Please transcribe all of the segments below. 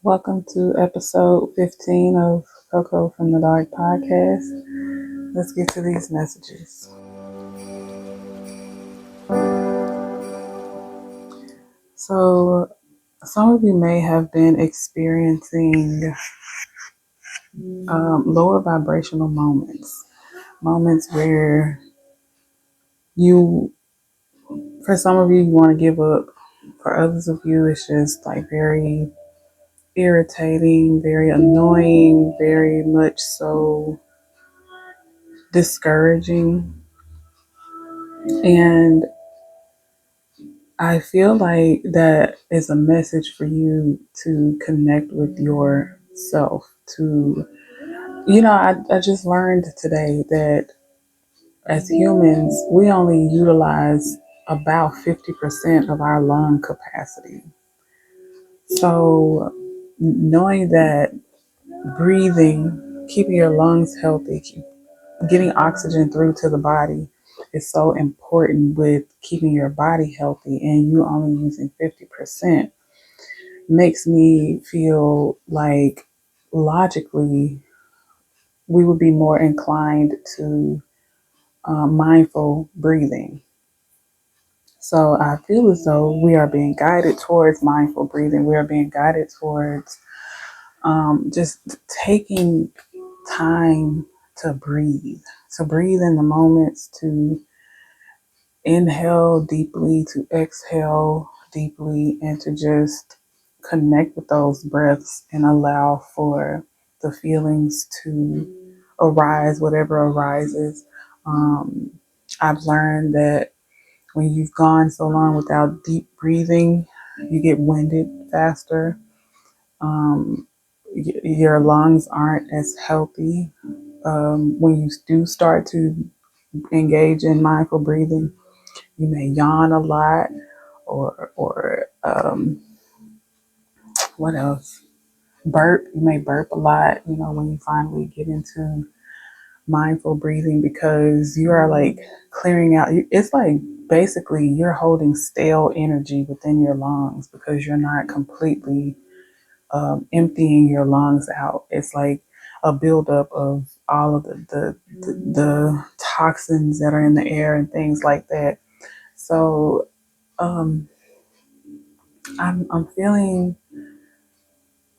Welcome to episode 15 of CoCo from the Dark podcast. Let's get to these messages. So, some of you may have been experiencing lower vibrational moments where you, for some of you, you want to give up. For others of you, it's just like very irritating, very annoying, very much so discouraging. And I feel like that is a message for you to connect with yourself. I just learned today that as humans, we only utilize about 50% of our lung capacity. So, knowing that breathing, keeping your lungs healthy, getting oxygen through to the body is so important with keeping your body healthy, and you only using 50% makes me feel like logically we would be more inclined to mindful breathing. So I feel as though we are being guided towards mindful breathing. We are being guided towards just taking time to breathe in the moments, to inhale deeply, to exhale deeply, and to just connect with those breaths and allow for the feelings to arise, whatever arises. Um, I've learned that when you've gone so long without deep breathing, you get winded faster. Um, your lungs aren't as healthy. When you do start to engage in mindful breathing, you may yawn a lot, or what else? Burp. You may burp a lot. When you finally get into mindful breathing, because you are like clearing out. It's like basically you're holding stale energy within your lungs because you're not completely emptying your lungs out. It's like a buildup of all of the toxins that are in the air and things like that. So um, I'm feeling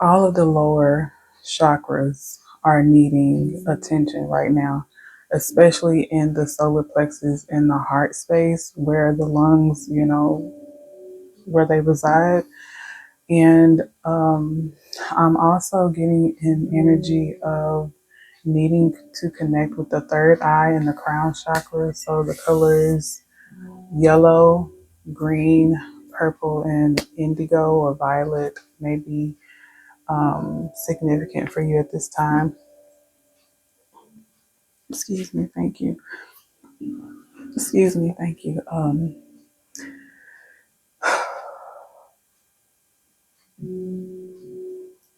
all of the lower chakras are needing attention right now, especially in the solar plexus in the heart space where the lungs, where they reside. And I'm also getting an energy of needing to connect with the third eye and the crown chakra. So the colors yellow, green, purple, and indigo or violet may be significant for you at this time. Excuse me, thank you. Excuse me, thank you.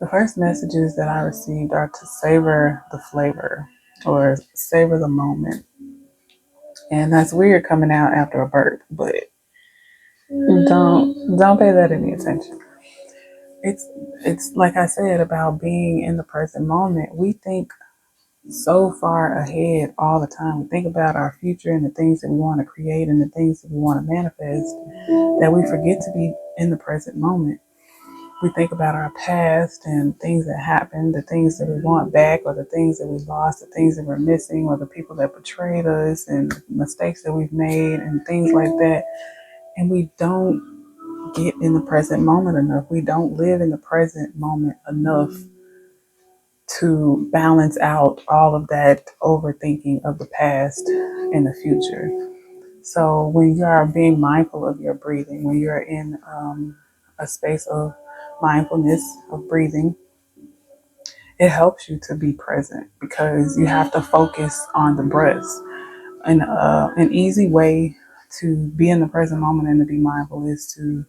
The first messages that I received are to savor the flavor or savor the moment. And that's weird coming out after a burp, but don't pay that any attention. It's like I said about being in the present moment. We think so far ahead all the time. We think about our future and the things that we want to create and the things that we want to manifest that we forget to be in the present moment. We think about our past and things that happened, the things that we want back, or the things that we lost, the things that we're missing, or the people that betrayed us, and mistakes that we've made, and things like that. And we don't get in the present moment enough. We don't live in the present moment enough to balance out all of that overthinking of the past and the future. So when you are being mindful of your breathing, when you're in a space of mindfulness of breathing, it helps you to be present because you have to focus on the breaths. And an easy way to be in the present moment and to be mindful is to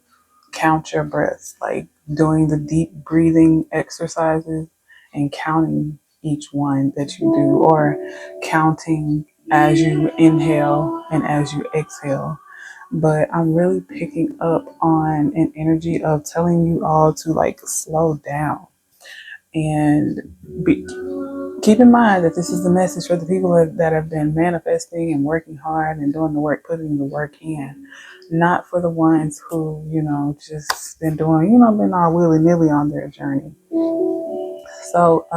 count your breaths, like doing the deep breathing exercises and counting each one that you do, or counting as you inhale and as you exhale. but I'm really picking up on an energy of telling you all to like slow down and be, keep in mind that this is the message for the people that have been manifesting and working hard and doing the work, putting the work in, not for the ones who, just been doing, been all willy nilly on their journey. So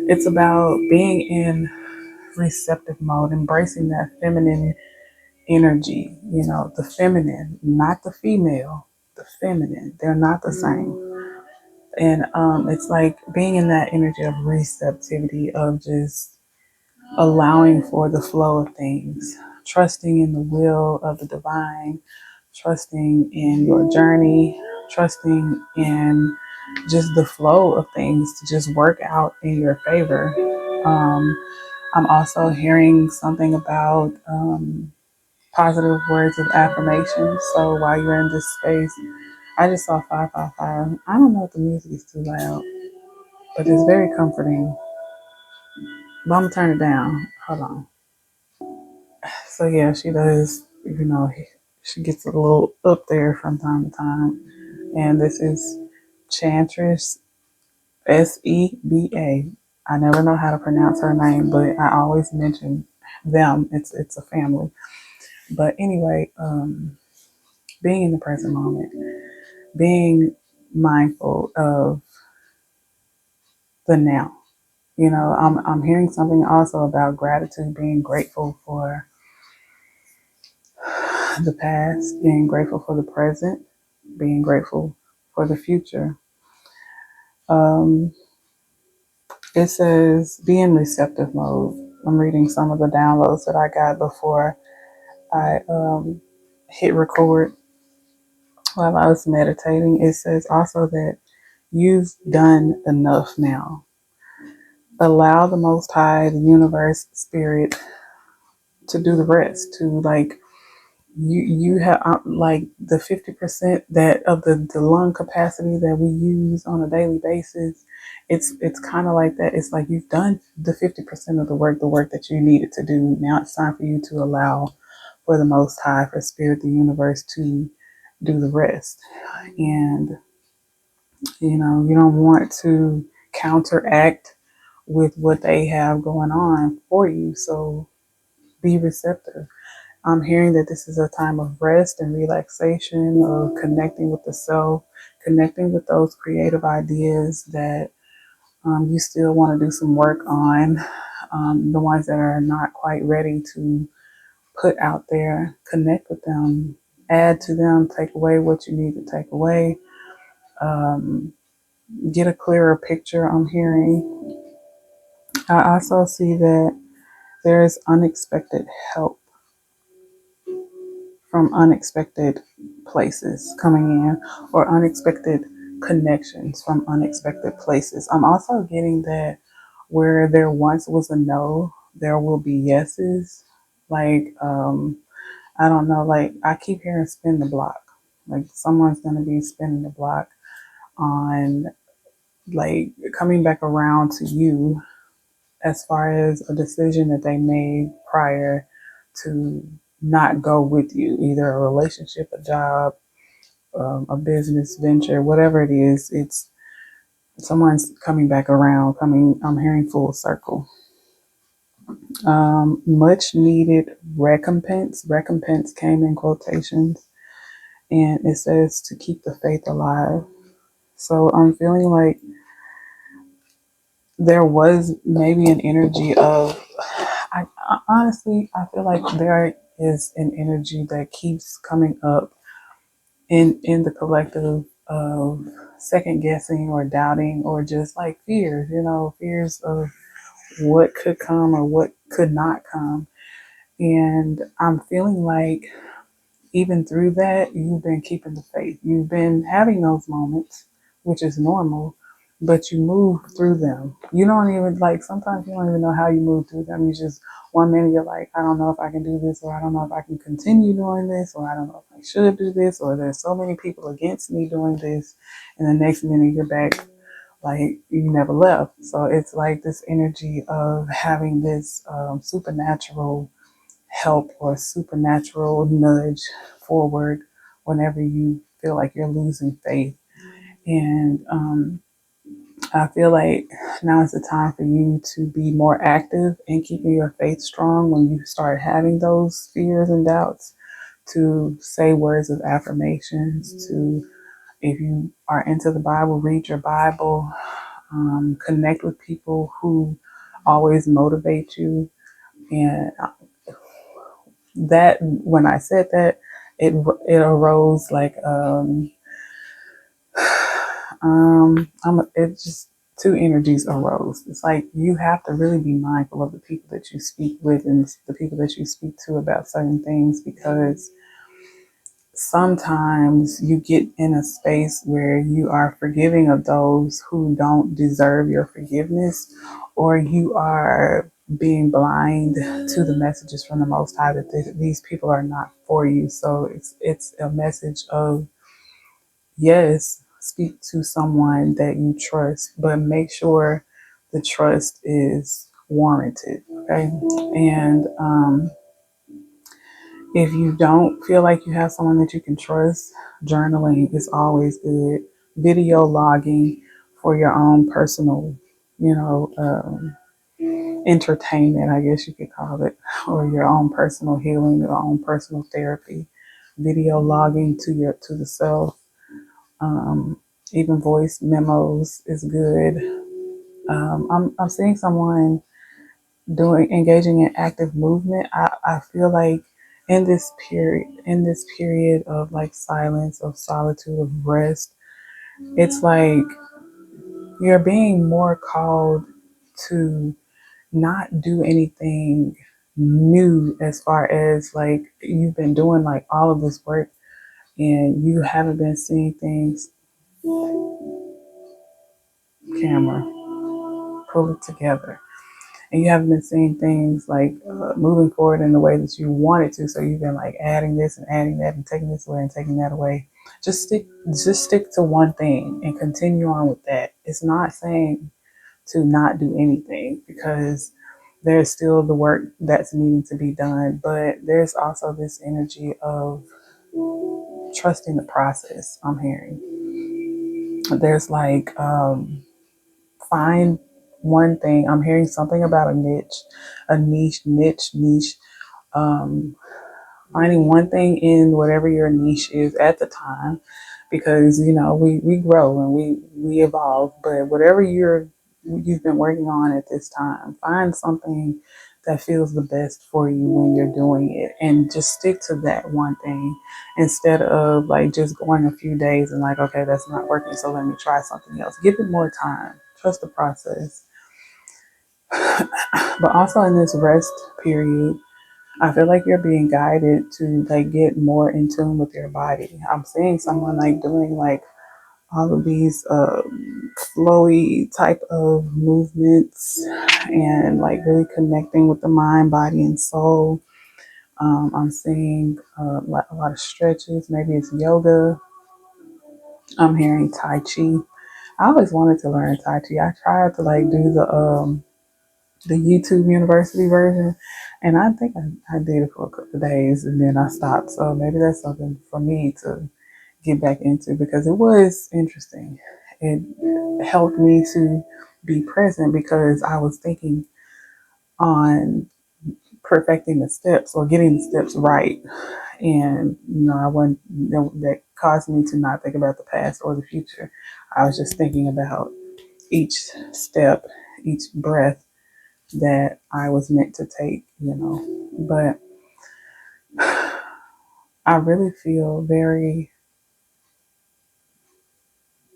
it's about being in receptive mode, embracing that feminine energy, the feminine, not the female, the feminine. They're not the same. And it's like being in that energy of receptivity, of just allowing for the flow of things, trusting in the will of the divine, trusting in your journey, trusting in just the flow of things to just work out in your favor. I'm also hearing something about positive words of affirmation. So while you're in this space, I just saw 555. I don't know if the music is too loud, but it's very comforting. But I'm gonna turn it down. Hold on. So yeah, she does. She gets a little up there from time to time. And this is Enchantress, Seba. I never know how to pronounce her name, but I always mention them. It's a family. But anyway, being in the present moment, being mindful of the now. I'm hearing something also about gratitude, being grateful for the past, being grateful for the present, being grateful for the future. Um, it says be in receptive mode. I'm reading some of the downloads that I got before I hit record while I was meditating. It says also that you've done enough now. Allow the Most High, the universe, spirit to do the rest, to like you have like the 50% that of the lung capacity that we use on a daily basis. It's kind of like that. It's like you've done the 50% of the work that you needed to do. Now it's time for you to allow for the Most High, for spirit, the universe, to do the rest. And you don't want to counteract with what they have going on for you, so be receptive. I'm hearing that this is a time of rest and relaxation, of connecting with the self, connecting with those creative ideas that you still want to do some work on, the ones that are not quite ready to put out there. Connect with them, add to them, take away what you need to take away, um, get a clearer picture. I'm hearing. I also see that there is unexpected help from unexpected places coming in, or unexpected connections from unexpected places. I'm also getting that where there once was a no, there will be yeses. Like, I don't know, like I keep hearing spin the block. Like someone's going to be spinning the block on like coming back around to you as far as a decision that they made prior to not go with you, either a relationship, a job, a business venture, whatever it is. It's someone's coming back around, I'm hearing full circle. Much needed recompense. Recompense came in quotations, and it says to keep the faith alive. So I'm feeling like there was maybe an energy of, honestly, I feel like there is an energy that keeps coming up in the collective of second guessing or doubting, or just like fears, fears of what could come or what could not come. And I'm feeling like even through that, you've been keeping the faith. You've been having those moments, which is normal, but you move through them. You don't even like, sometimes you don't even know how you move through them. You just, one minute you're like, I don't know if I can do this, or I don't know if I can continue doing this, or I don't know if I should do this, or there's so many people against me doing this. And the next minute you're back like you never left. So it's like this energy of having this supernatural help or supernatural nudge forward whenever you feel like you're losing faith. And I feel like now is the time for you to be more active in keeping your faith strong when you start having those fears and doubts, to say words of affirmations, to, if you are into the Bible, read your Bible, connect with people who always motivate you. And that, when I said that, it arose like it just two energies arose. It's like you have to really be mindful of the people that you speak with and the people that you speak to about certain things, because sometimes you get in a space where you are forgiving of those who don't deserve your forgiveness, or you are being blind to the messages from the Most High that these people are not for you. So it's a message of, yes, speak to someone that you trust, but make sure the trust is warranted. Okay. And if you don't feel like you have someone that you can trust, journaling is always good. Video logging for your own personal, you know, entertainment, I guess you could call it, or your own personal healing, your own personal therapy. Video logging to the self. Um, Even voice memos is good. I'm seeing someone engaging in active movement. I feel like in this period of like silence, of solitude, of rest, it's like you're being more called to not do anything new, as far as like you've been doing like all of this work and you haven't been seeing things. Camera, pull it together. And you haven't been seeing things like moving forward in the way that you wanted to. So you've been like adding this and adding that and taking this away and taking that away. Just stick to one thing and continue on with that. It's not saying to not do anything, because there's still the work that's needing to be done. But there's also this energy of trusting the process. I'm hearing there's like find one thing. I'm hearing something about a niche. Um, Finding one thing in whatever your niche is at the time, because we grow and we evolve. But whatever you've been working on at this time, find something that feels the best for you when you're doing it, and just stick to that one thing, instead of like just going a few days and like, okay, that's not working, so let me try something else. Give it more time. Trust the process. But also in this rest period, I feel like you're being guided to like get more in tune with your body. I'm seeing someone like doing like all of these flowy type of movements, and like really connecting with the mind, body, and soul. I'm seeing like a lot of stretches. Maybe it's yoga. I'm hearing Tai Chi. I always wanted to learn Tai Chi. I tried to like do the YouTube University version, and I think I did it for a couple of days, and then I stopped. So maybe that's something for me to get back into, because it was interesting. It helped me to be present, because I was thinking on perfecting the steps or getting the steps right. And, I wasn't, that caused me to not think about the past or the future. I was just thinking about each step, each breath that I was meant to take. But I really feel very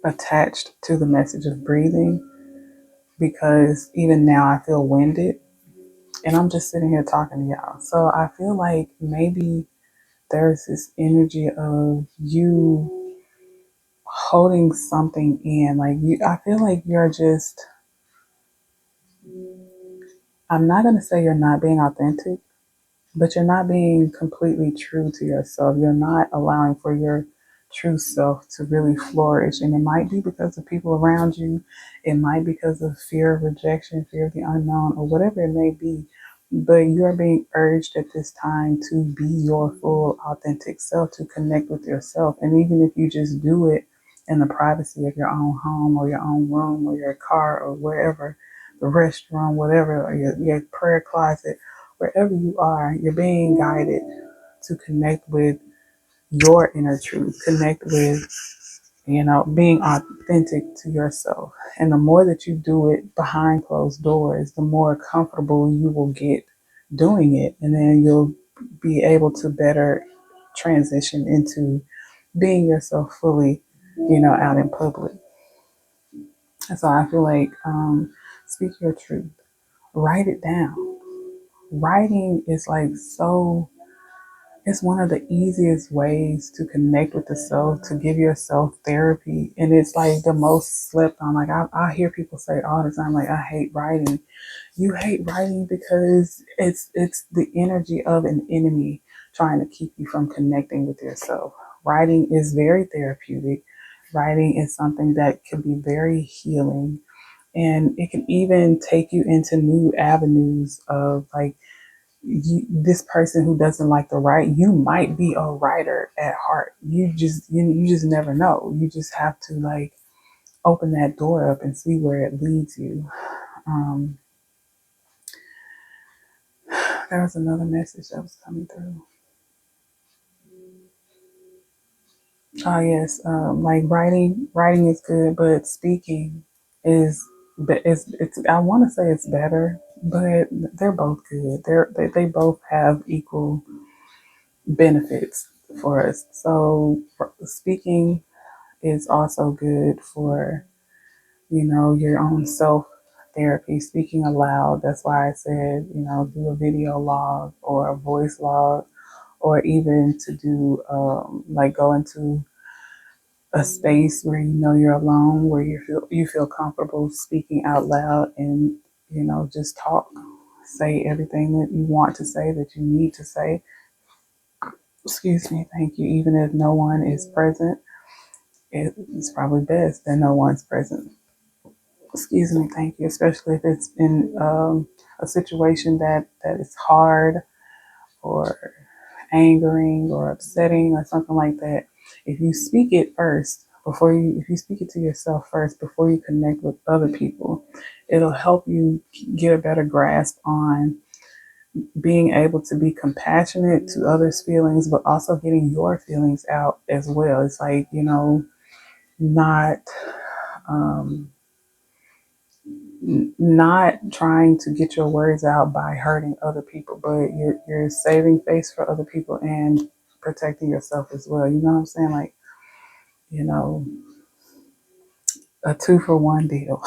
attached to the message of breathing, because even now I feel winded and I'm just sitting here talking to y'all. So I feel like maybe there's this energy of you holding something in. Like I feel like you're just, I'm not going to say you're not being authentic, but you're not being completely true to yourself. You're not allowing for your true self to really flourish. And it might be because of people around you. It might be because of fear of rejection, fear of the unknown, or whatever it may be. But you are being urged at this time to be your full, authentic self, to connect with yourself. And even if you just do it in the privacy of your own home or your own room or your car or wherever, the restroom, whatever, or your prayer closet, wherever you are, you're being guided to connect with your inner truth, connect with, being authentic to yourself. And the more that you do it behind closed doors, the more comfortable you will get doing it. And then you'll be able to better transition into being yourself fully, out in public. And so I feel like, speak your truth, write it down. Writing is like it's one of the easiest ways to connect with the self, to give yourself therapy. And it's like the most slept on. Like I hear people say all the time, like, I hate writing. You hate writing because it's the energy of an enemy trying to keep you from connecting with yourself. Writing is very therapeutic. Writing is something that can be very healing. And it can even take you into new avenues of like, this person who doesn't like to write, you might be a writer at heart. You just never know. You just have to like open that door up and see where it leads you. Um, there was another message that was coming through. Oh yes, like writing is good, but speaking is, it's I want to say it's better, but they're both good. They both have equal benefits for us. So speaking is also good for, your own self therapy, speaking aloud. That's why I said, do a video log or a voice log, or even to do, like go into a space where you're alone, where you feel comfortable speaking out loud and, just talk, say everything that you want to say, that you need to say. Excuse me, thank you. Even if no one is present, it's probably best that no one's present. Excuse me, thank you. Especially if it's in a situation that is hard or angering or upsetting or something like that. If you speak it first, if you speak it to yourself first before you connect with other people, it'll help you get a better grasp on being able to be compassionate to others' feelings, but also getting your feelings out as well. It's like, not um, not trying to get your words out by hurting other people, but you're saving face for other people and protecting yourself as well. You know what I'm saying? Like, you know, a 2-for-1 deal.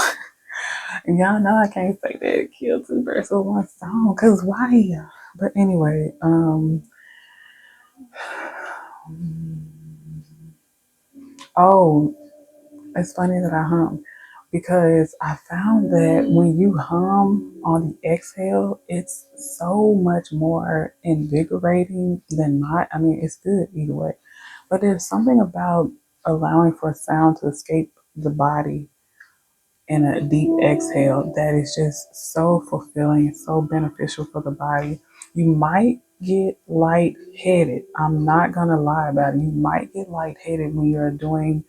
And y'all know I can't say that, kill two birds with one stone, cause why? But anyway, oh, it's funny that I hum because I found that when you hum on the exhale, it's so much more invigorating than not. I mean, it's good either way, but there's something about allowing for sound to escape the body in a deep exhale that is just so fulfilling and so beneficial for the body. You might get lightheaded. I'm not gonna lie about it. You might get lightheaded when you're doing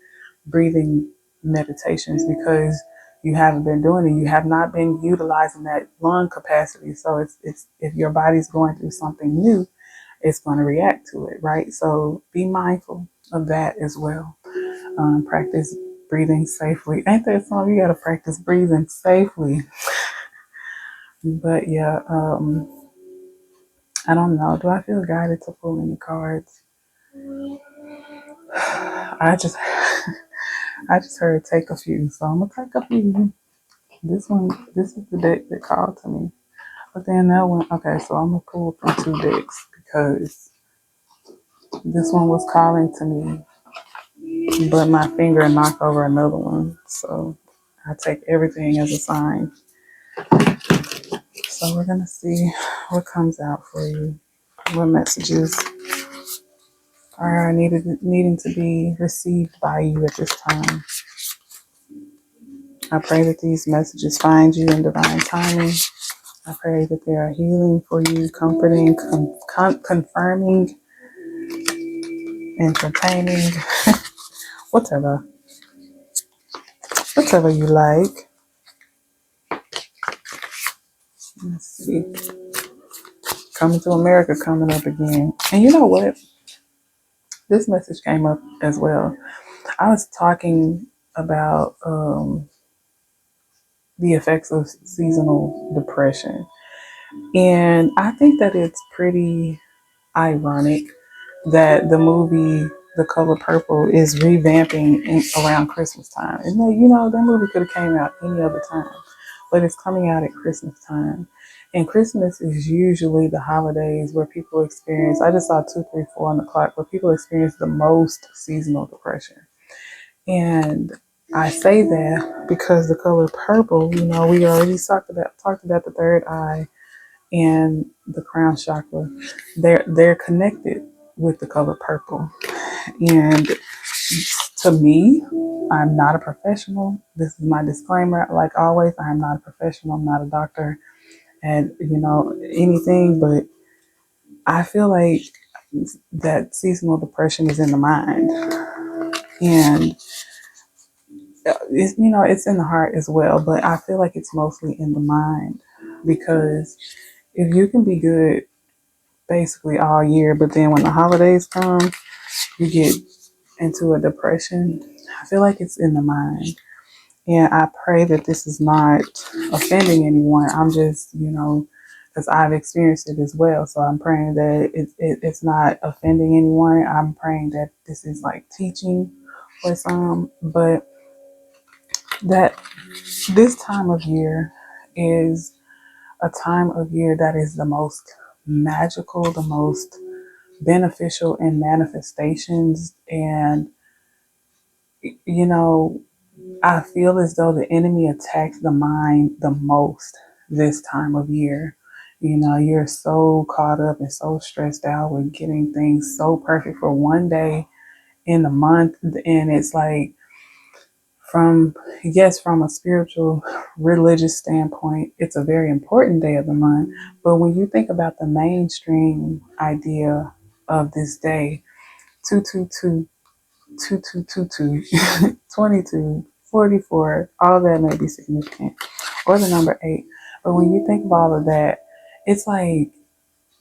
breathing meditations because you haven't been doing it. You have not been utilizing that lung capacity. So it's if your body's going through something new, it's going to react to it, right? So be mindful of that as well. Practice breathing safely. Ain't that song? You got to practice breathing safely. But yeah, I don't know. Do I feel guided to pull any cards? I just I just heard take a few, so I'm gonna take a few. This is the deck that called to me. But then that one, okay, so I'm gonna pull from 2 decks because this one was calling to me, but my finger knocked over another one. So I take everything as a sign. So we're gonna see what comes out for you. What messages are needing to be received by you at this time. I pray that these messages find you in divine timing I pray that they are healing for you, comforting, confirming, entertaining, whatever, whatever you like. Let's see. Coming to America coming up again. And you know what? This message came up as well. I was talking about the effects of seasonal depression. And I think that it's pretty ironic that the movie The Color Purple is revamping around Christmas time. And that movie could have came out any other time, but it's coming out at Christmas time. And Christmas is usually the holidays where people experience, I just saw 234 on the clock, where people experience the most seasonal depression. And I say that because The Color Purple, we already talked about the third eye and the crown chakra. They're connected with the color purple. And to me, I'm not a professional. This is my disclaimer. Like always, I'm not a professional. I'm not a doctor and anything, but I feel like that seasonal depression is in the mind. And it's in the heart as well, but I feel like it's mostly in the mind, because if you can be good basically all year, but then when the holidays come, you get into a depression, I feel like it's in the mind. And I pray that this is not offending anyone. I'm just, because I've experienced it as well. So I'm praying that it's not offending anyone. I'm praying that this is like teaching for some, but that this time of year is a time of year that is the most magical, the most beneficial in manifestations. And, I feel as though the enemy attacks the mind the most this time of year. You're so caught up and so stressed out with getting things so perfect for one day in the month. And it's like, from a spiritual, religious standpoint, it's a very important day of the month. But when you think about the mainstream idea of this day, 222, 2222, 22, 44, all that may be significant, or the number 8. But when you think of all of that, it's like,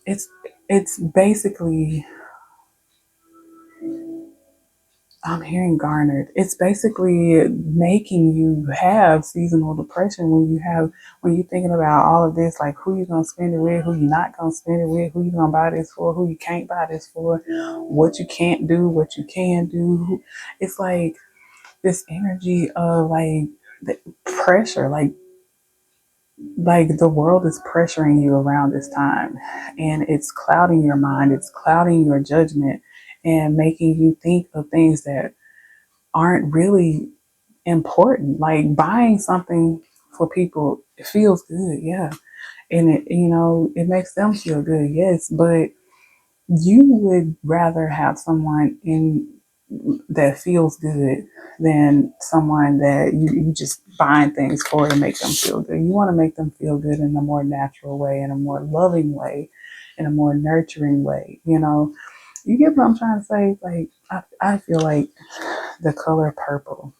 it's basically, I'm hearing garnered. It's basically making you have seasonal depression when you're thinking about all of this, like who you gonna spend it with, who you not gonna spend it with, who you gonna buy this for, who you can't buy this for, what you can't do, what you can do. It's like this energy of like the pressure, like the world is pressuring you around this time, and it's clouding your mind, it's clouding your judgment, and making you think of things that aren't really important. Like buying something for people, it feels good, yeah. And it makes them feel good, yes. But you would rather have someone that feels good than someone that you just buying things for to make them feel good. You want to make them feel good in a more natural way, in a more loving way, in a more nurturing way. You get what I'm trying to say? Like, I feel like the color purple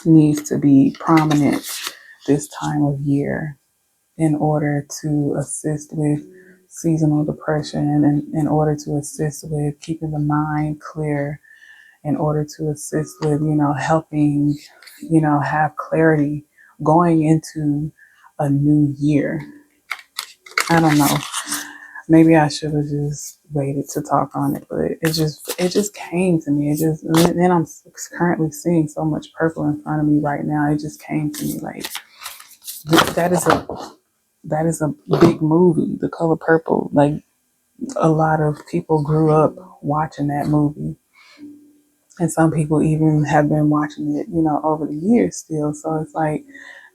needs to be prominent this time of year in order to assist with seasonal depression, and in order to assist with keeping the mind clear, in order to assist with, helping, have clarity going into a new year. I don't know. Maybe I should have just waited to talk on it, but it just came to me. Then I'm currently seeing so much purple in front of me right now. It just came to me like that is a big movie, The Color Purple. Like a lot of people grew up watching that movie, and some people even have been watching it, over the years still. So it's like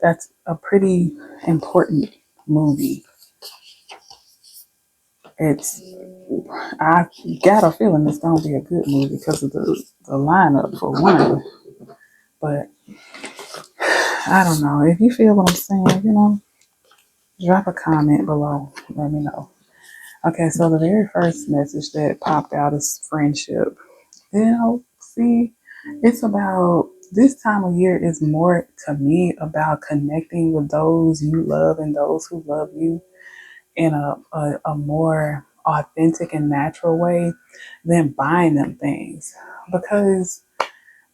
that's a pretty important movie. I got a feeling it's gonna be a good movie because of the lineup for one. But I don't know if you feel what I'm saying. Drop a comment below. Let me know. Okay, so the very first message that popped out is friendship. See, it's about this time of year is more to me about connecting with those you love and those who love you in a more authentic and natural way than buying them things. Because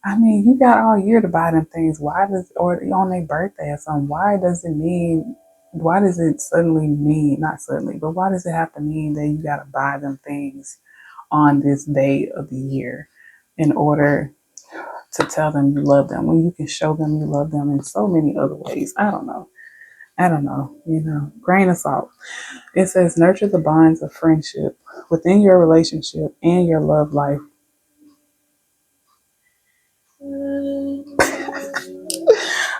I mean, you got all year to buy them things. Why does, or on their birthday or something, why does it suddenly mean, not suddenly, but why does it have to mean that you got to buy them things on this day of the year in order to tell them you love them when you can show them you love them in so many other ways? I don't know. Grain of salt. It says nurture the bonds of friendship within your relationship and your love life.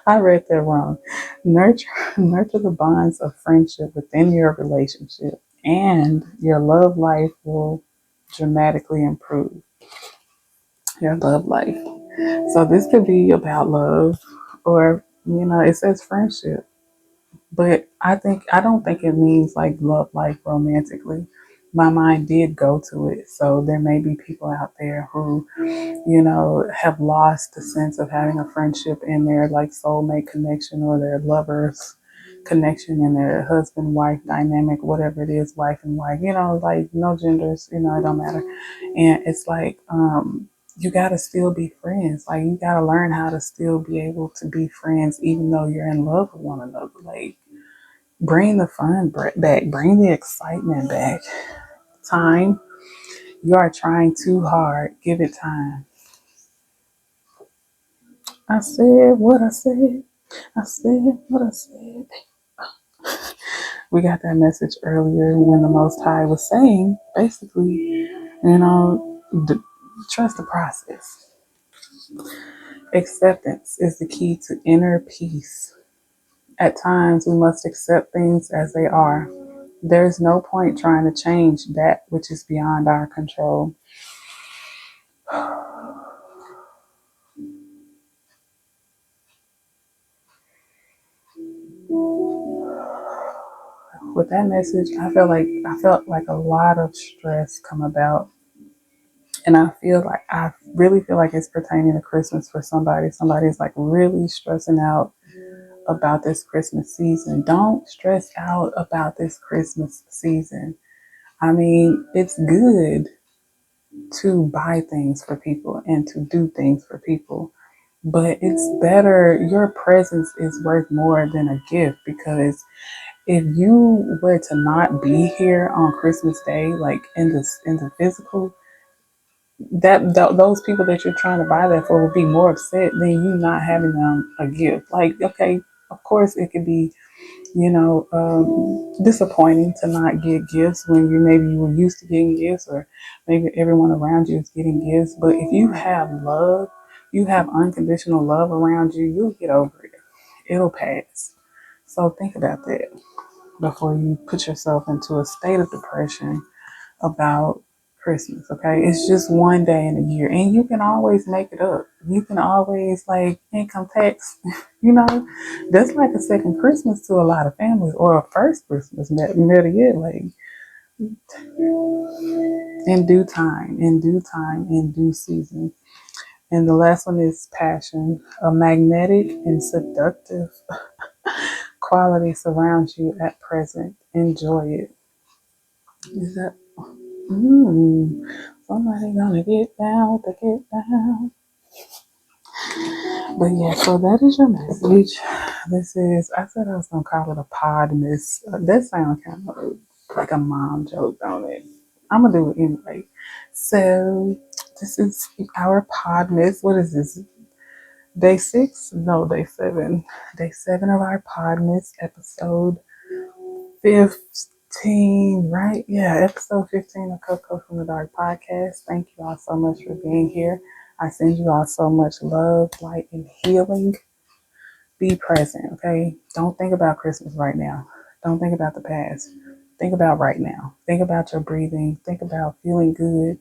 I read that wrong. Nurture the bonds of friendship within your relationship, and your love life will dramatically improve. Your love life. So this could be about love, or it says friendship. But I don't think it means like love life romantically. My mind did go to it. So there may be people out there who, have lost the sense of having a friendship in their like soulmate connection or their lovers connection in their husband wife dynamic, whatever it is, wife and wife, like no genders, it don't matter. And it's like, you got to still be friends. Like you got to learn how to still be able to be friends, even though you're in love with one another. Like, bring the fun back, bring the excitement back. Time. You are trying too hard. Give it time. I said what I said. I said what I said. We got that message earlier when the Most High was saying, basically, trust the process. Acceptance is the key to inner peace. At times, we must accept things as they are. There is no point trying to change that which is beyond our control. With that message, I felt like a lot of stress come about, and I really feel like it's pertaining to Christmas for somebody. Somebody's like really stressing out about this Christmas season. Don't stress out about this Christmas season. I mean, it's good to buy things for people and to do things for people, but it's better. Your presence is worth more than a gift, because if you were to not be here on Christmas Day, like in the physical, those people that you're trying to buy that for will be more upset than you not having them a gift. Like, okay, of course it could be, disappointing to not get gifts when you were used to getting gifts, or maybe everyone around you is getting gifts. But if you have love, you have unconditional love around you, you'll get over it. It'll pass. So think about that before you put yourself into a state of depression about Christmas. Okay, it's just one day in a year, and you can always make it up. You can always, like, income tax, that's like a second Christmas to a lot of families, or a first Christmas, better yet, like in due time, in due season. And the last one is passion. A magnetic and seductive quality surrounds you at present. Enjoy it. Is that somebody gonna get down to get down? But yeah, so that is your message. I said I was gonna call it a Podmas. That sounds kind of like a mom joke, don't it? I'm gonna do it anyway. So this is our Podmas. What is this? Day 6? No, day 7. Day 7 of our Podmas, episode 15, right? Yeah, episode 15 of CoCo from the Dark podcast. Thank you all so much for being here. I send you all so much love, light, and healing. Be present, okay? Don't think about Christmas right now. Don't think about the past. Think about right now. Think about your breathing. Think about feeling good,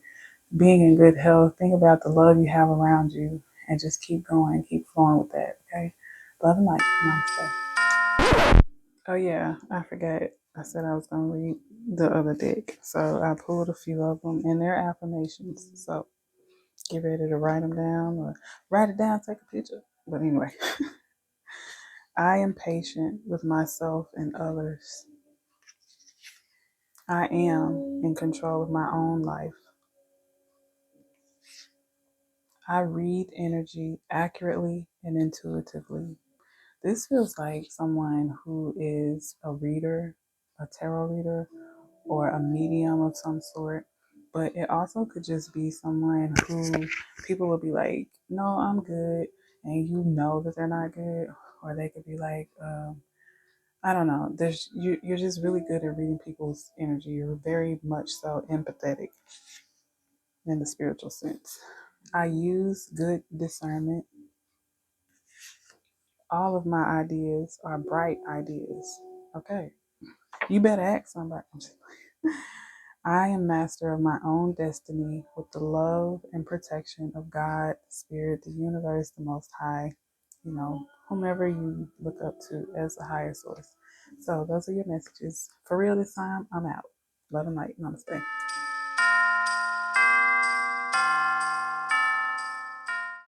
being in good health. Think about the love you have around you, and just keep going, keep flowing with that, okay? Love and light. Namaste. Oh yeah, I forgot. I said I was gonna read the other deck, so I pulled a few of them, and they're affirmations. So get ready to write them down, or write it down, take a picture. But anyway, I am patient with myself and others. I am in control of my own life. I read energy accurately and intuitively. This feels like someone who is a reader, a tarot reader, or a medium of some sort. But it also could just be someone who people will be like, no, I'm good. And you know that they're not good. Or they could be like, I don't know. You're just really good at reading people's energy. You're very much so empathetic in the spiritual sense. I use good discernment. All of my ideas are bright ideas. Okay. You better ask somebody. I am master of my own destiny with the love and protection of God, the Spirit, the universe, the Most High, whomever you look up to as the higher source. So those are your messages. For real this time, I'm out. Love and light. Namaste.